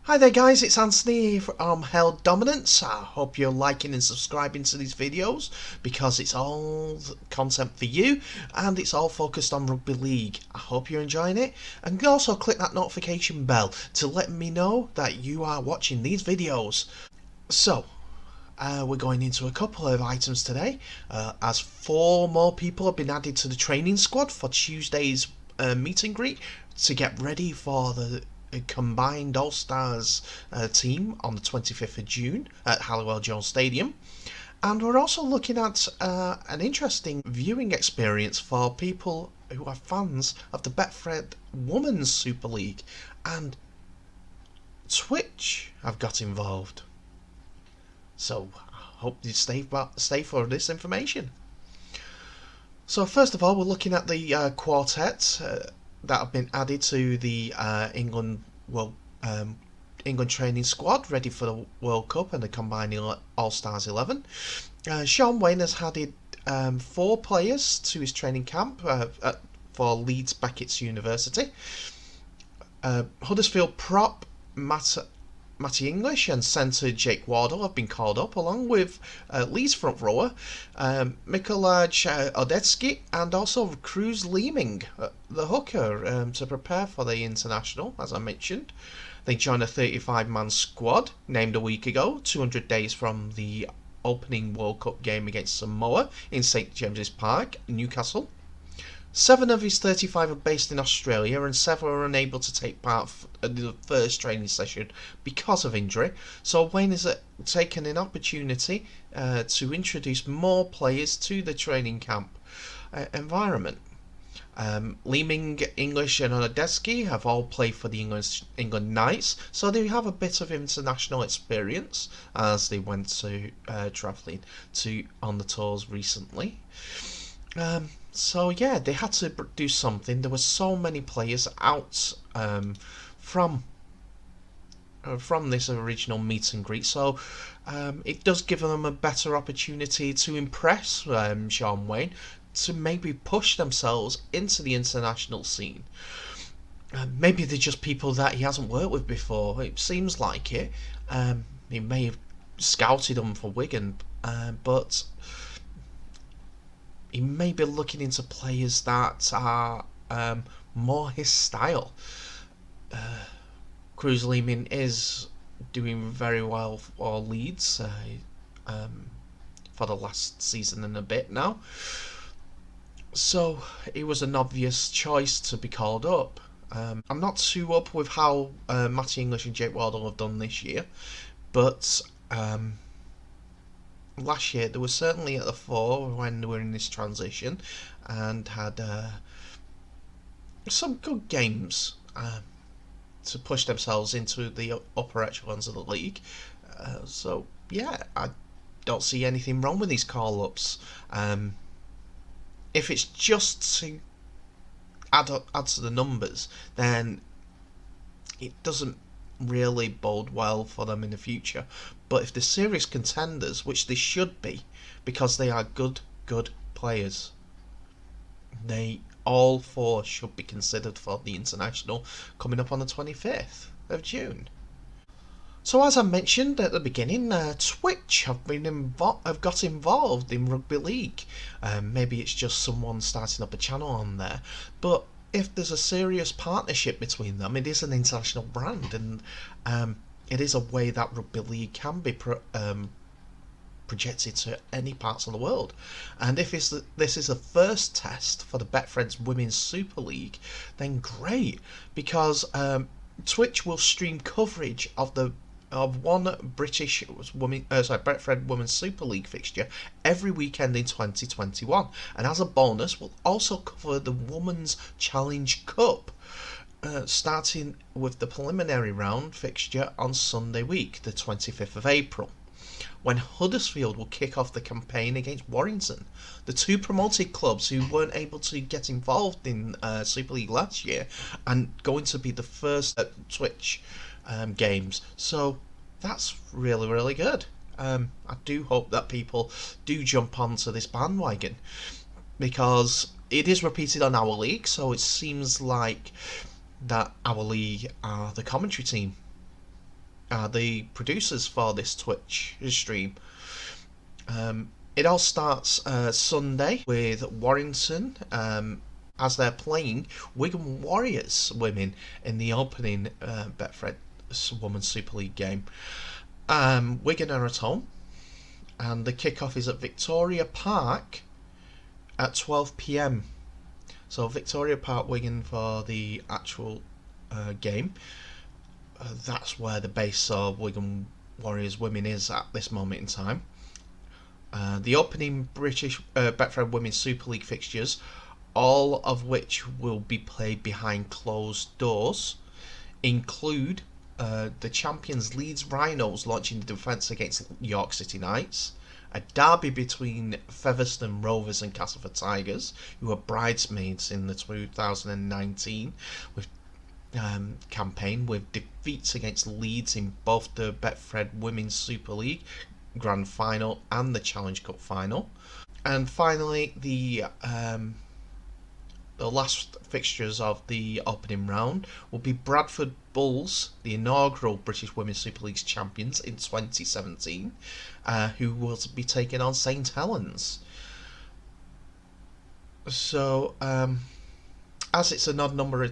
Hi there guys, it's Anthony from Held Dominance. I hope you're liking and subscribing to these videos because it's all content for you and it's all focused on Rugby League. I hope you're enjoying it, and also click that notification bell to let me know that you are watching these videos. So, we're going into a couple of items today, as 4 more people have been added to the training squad for Tuesday's meet and greet to get ready for the combined All-Stars team on the 25th of June at Halliwell Jones Stadium. And we're also looking at an interesting viewing experience for people who are fans of the Betfred Women's Super League, and Twitch have got involved. So I hope you stay for this information. So first of all, we're looking at the quartet that have been added to the England training squad, ready for the World Cup and the combined All-Stars 11. Sean Wayne has added 4 players to his training camp for Leeds Beckett University. Huddersfield prop Matty English and centre Jake Wardle have been called up, along with Leeds front rower Mikolaj Odetsky and also Cruz Leeming, the hooker, to prepare for the international, as I mentioned. They joined a 35-man squad named a week ago, 200 days from the opening World Cup game against Samoa in St James's Park, Newcastle. 7 of his 35 are based in Australia, and 7 are unable to take part in the first training session because of injury. So Wayne has taken an opportunity to introduce more players to the training camp environment. Leeming, English and Odetsky have all played for the England Knights, so they have a bit of international experience as they went to travelling on the tours recently. So yeah, they had to do something. There were so many players out from this original meet and greet, so it does give them a better opportunity to impress Sean Wayne, to maybe push themselves into the international scene. Maybe they're just people that he hasn't worked with before. It seems like it. He may have scouted them for Wigan, but he may be looking into players that are more his style. Cruz Leeming is doing very well for Leeds for the last season and a bit now. So it was an obvious choice to be called up. I'm not too up with how Matty English and Jake Wardle have done this year, but last year they were certainly at the fore when they were in this transition and had some good games to push themselves into the upper echelons of the league. So yeah, I don't see anything wrong with these call-ups. If it's just to add to the numbers, then it doesn't really bode well for them in the future. But if they're serious contenders, which they should be, because they are good players, they all 4 should be considered for the international coming up on the 25th of June. So as I mentioned at the beginning, Twitch have got involved in Rugby League. Maybe it's just someone starting up a channel on there, but if there's a serious partnership between them, it is an international brand, and it is a way that Rugby League can be projected to any parts of the world. And if this is a first test for the Betfred's Women's Super League, then great, because Twitch will stream coverage of one British Betfred Women's Super League fixture every weekend in 2021, and as a bonus will also cover the Women's Challenge Cup, starting with the preliminary round fixture on Sunday week, the 25th of April, when Huddersfield will kick off the campaign against Warrington, the 2 promoted clubs who weren't able to get involved in Super League last year, and going to be the first at Twitch games. So that's really good. I do hope that people do jump onto this bandwagon, because it is repeated on our league, so it seems like that our league are the commentary team are the producers for this Twitch stream. It all starts Sunday with Warrington as they're playing Wigan Warriors women in the opening Betfred Women's Super League game. Wigan are at home, and the kickoff is at Victoria Park at 12 p.m. So Victoria Park, Wigan for the actual game. That's where the base of Wigan Warriors women is at this moment in time. The opening British Betfred Women's Super League fixtures, all of which will be played behind closed doors, include the champions Leeds Rhinos launching the defence against York City Knights, a derby between Featherstone Rovers and Castleford Tigers, who are bridesmaids in the 2019 campaign, with defeats against Leeds in both the Betfred Women's Super League Grand Final and the Challenge Cup Final. And finally, the last fixtures of the opening round will be Bradford Bulls, the inaugural British Women's Super League champions in 2017, who will be taking on St Helens. So, as it's an odd number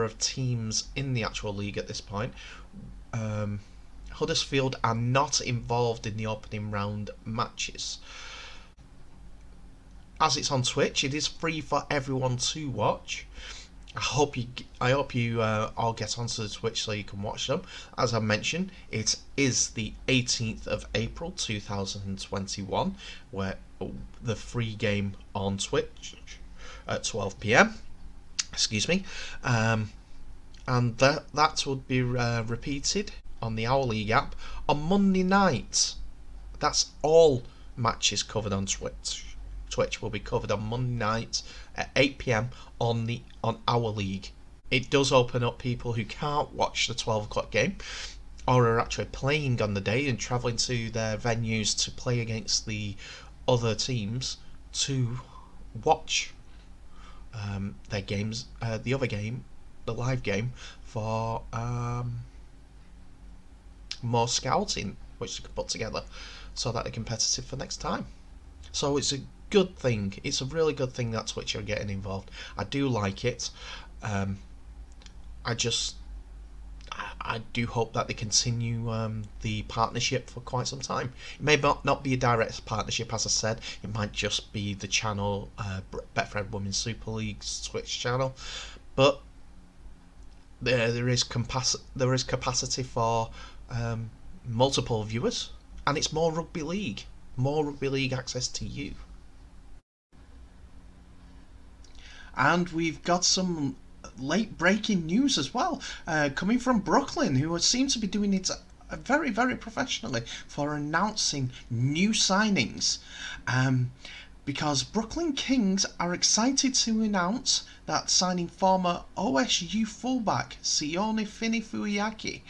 of teams in the actual league at this point, Huddersfield are not involved in the opening round matches. As it's on Twitch, it is free for everyone to watch. I hope you all get onto the Twitch so you can watch them. As I mentioned, it is the 18th of April 2021, where the free game on Twitch at 12 p.m. Excuse me, and that would be repeated on the Our League app on Monday night. That's all matches covered on Twitch. Twitch will be covered on Monday night at 8 p.m. on Our League. It does open up people who can't watch the 12 o'clock game or are actually playing on the day and travelling to their venues to play against the other teams to watch their games, the other game, the live game, for more scouting, which they can put together so that they're competitive for next time. So it's a good thing. It's a really good thing that Twitch are getting involved. I do like it. I do hope that they continue the partnership for quite some time. It may not be a direct partnership, as I said. It might just be the channel, Betfred Women's Super League's Twitch channel, but there is capacity for multiple viewers, and it's more rugby league access to you. And we've got some late breaking news as well, coming from Brooklyn, who seem to be doing it very, very professionally for announcing new signings. Because Brooklyn Kings are excited to announce that signing former OSU fullback Sione Finifuiaki,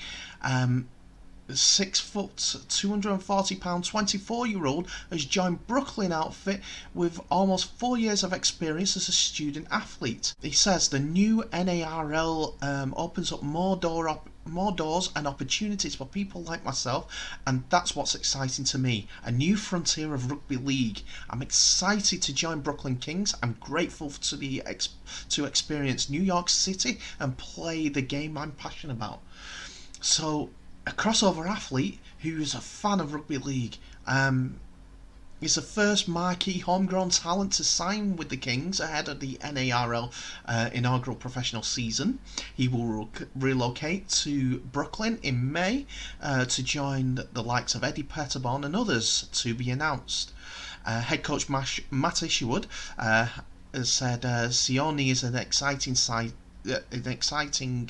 6 foot, 240 pound, 24-year-old, has joined Brooklyn outfit with almost 4 years of experience as a student athlete. He says the new NARL opens up more doors and opportunities for people like myself, and that's what's exciting to me. A new frontier of rugby league. I'm excited to join Brooklyn Kings. I'm grateful to experience New York City and play the game I'm passionate about. So, a crossover athlete who's a fan of rugby league. He's the first marquee homegrown talent to sign with the Kings ahead of the NARL inaugural professional season. He will relocate to Brooklyn in May to join the likes of Eddie Pettibon and others to be announced. Head coach Matt Isherwood has said Sione is an exciting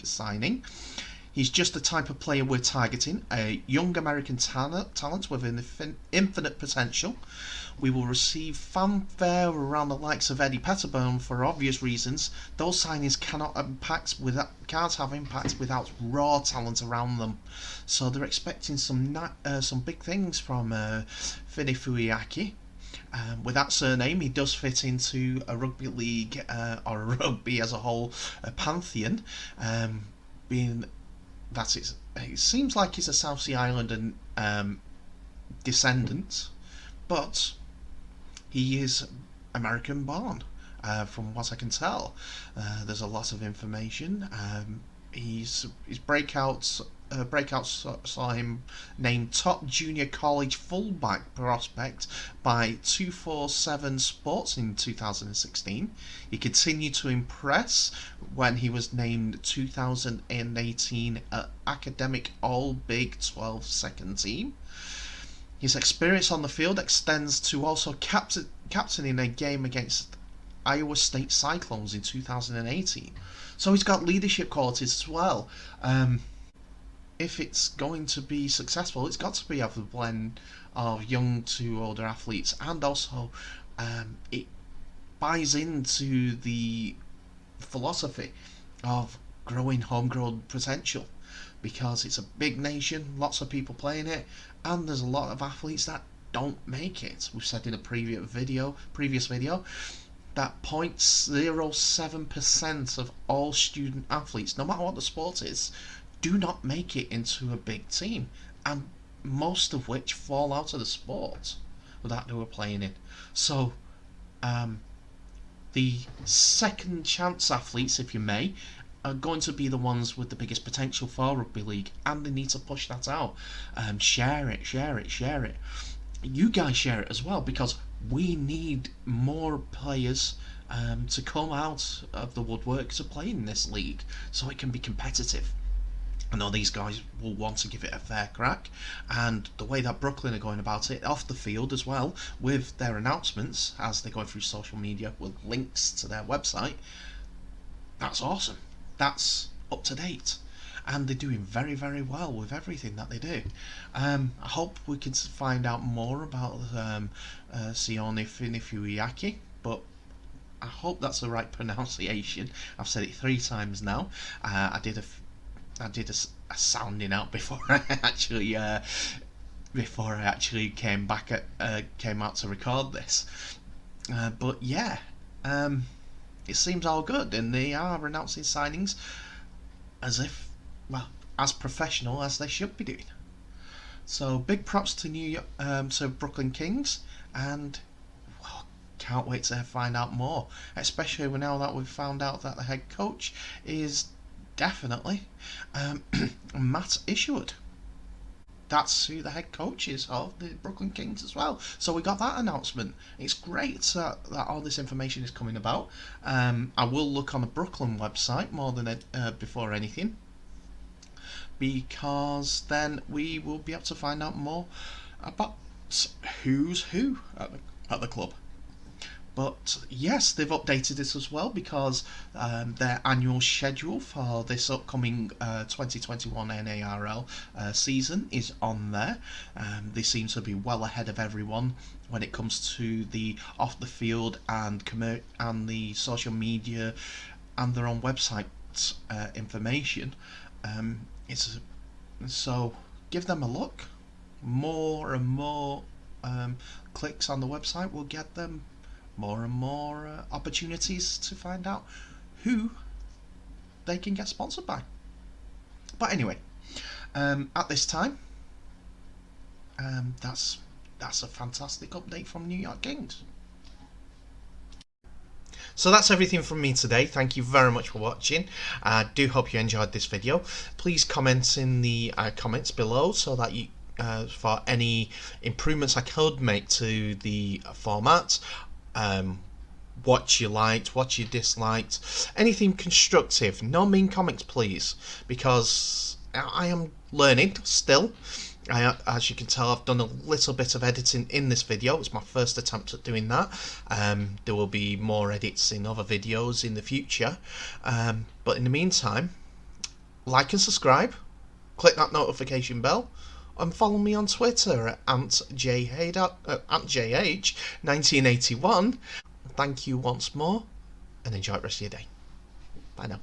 signing. He's just the type of player we're targeting, a young American talent with an infinite potential. We will receive fanfare around the likes of Eddie Pettibone for obvious reasons. Those signings can't have impact without raw talent around them. So they're expecting some big things from Finifuiaki. With that surname, he does fit into a rugby league or a rugby as a whole pantheon, being it seems like he's a South Sea Islander descendant, but he is American born, from what I can tell. There's a lot of information. His breakouts saw him named top junior college fullback prospect by 247 Sports in 2016. He continued to impress when he was named 2018 Academic All Big 12 second team. His experience on the field extends to also captaining a game against Iowa State Cyclones in 2018. So he's got leadership qualities as well. If it's going to be successful, it's got to be of a blend of young to older athletes, and also it buys into the philosophy of growing homegrown potential, because it's a big nation, lots of people playing it, and there's a lot of athletes that don't make it. We've said in a previous video that 0.07% of all student athletes, no matter what the sport is, do not make it into a big team, and most of which fall out of the sport that they were playing in. So the second chance athletes, if you may, are going to be the ones with the biggest potential for rugby league, and they need to push that out. Share it. You guys share it as well, because we need more players to come out of the woodwork to play in this league, so it can be competitive. I know these guys will want to give it a fair crack, and the way that Brooklyn are going about it off the field as well, with their announcements as they go through social media with links to their website, that's awesome. That's up to date, and they're doing very, very well with everything that they do. I hope we can find out more about Sione Finifuyaki, but I hope that's the right pronunciation. I've said it 3 times now. I did a sounding out before I actually came out to record this. But yeah, it seems all good, and they are announcing signings as professional as they should be doing. So big props to Brooklyn Kings, and can't wait to find out more, especially now that we've found out that the head coach is definitely Matt Isherwood. That's who the head coach is of the Brooklyn Kings as well. So we got that announcement. It's great that all this information is coming about. I will look on the Brooklyn website more than before anything, because then we will be able to find out more about who's who at the club. But yes, they've updated this as well, because their annual schedule for this upcoming 2021 NARL season is on there. They seem to be well ahead of everyone when it comes to the off the field and the social media and their own website information. So give them a look. More and more clicks on the website will get them more and more opportunities to find out who they can get sponsored by. But anyway, at this time, that's a fantastic update from New York Kings. So that's everything from me today. Thank you very much for watching. I do hope you enjoyed this video. Please comment in the comments below so that you for any improvements I could make to the format. What you liked, what you disliked, anything constructive. No mean comments, please, because I am learning still. As you can tell, I've done a little bit of editing in this video. It's my first attempt at doing that. There will be more edits in other videos in the future. But in the meantime, like and subscribe, click that notification bell, and follow me on Twitter at JH1981. Thank you once more, and enjoy the rest of your day. Bye now.